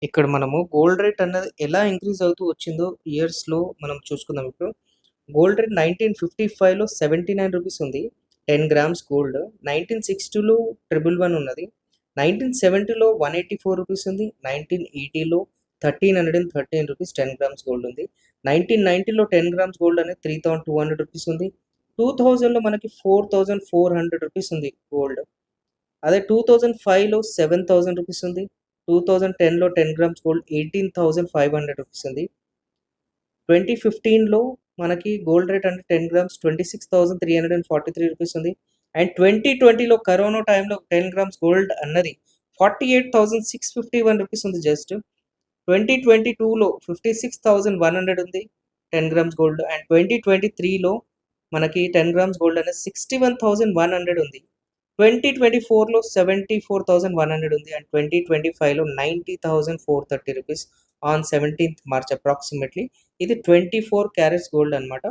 ఇక్కడ మనము gold rate అన్నది ఎలా ఇంక్రీజ్ అవుతూ వచ్చిందో ఇయర్స్‌లో మనం చూసుకుందాం ఇప్పుడు. గోల్డ్ రేట్ 1955లో రూ. 79 ఉంది. 10 గ్రామ్స్ గోల్డ్. 1960లో 111 ఉన్నది. 1970లో రూ. 184 ఉంది. 1980లో రూ. 1313 10 గ్రామ్స్ గోల్డ్ ఉంది. 1990లో 10 గ్రామ్స్ గోల్డ్ అనేది రూ. 3200 ఉంది. 2000లో మనకి రూ. 4400 ఉంది గోల్డ్. అదే 2005లో రూ. 7000 ఉంది. 2010లో 10 గ్రామ్స్ గోల్డ్ రూ. 18,500 ఉంది. 2015లో మనకి గోల్డ్ రేట్ అంటే 10 గ్రామ్స్ రూ. 26,343 ఉంది. అండ్ 2020లో కరోనా టైంలో 10 గ్రామ్స్ గోల్డ్ అన్నది రూ. 48,651 ఉంది జస్ట్. 2022లో 56,100 ఉంది 10 గ్రామ్స్ గోల్డ్. అండ్ 2023లో మనకి 10 గ్రామ్స్ గోల్డ్ అనేది 61,100 ఉంది. 2024లో 74,100 ఉంది. అండ్ 2025లో రూ. 90,430 ఆన్ 17th మార్చ్ అప్రాక్సిమేట్లీ. ఇది 24 క్యారెట్స్ గోల్డ్ అనమాట.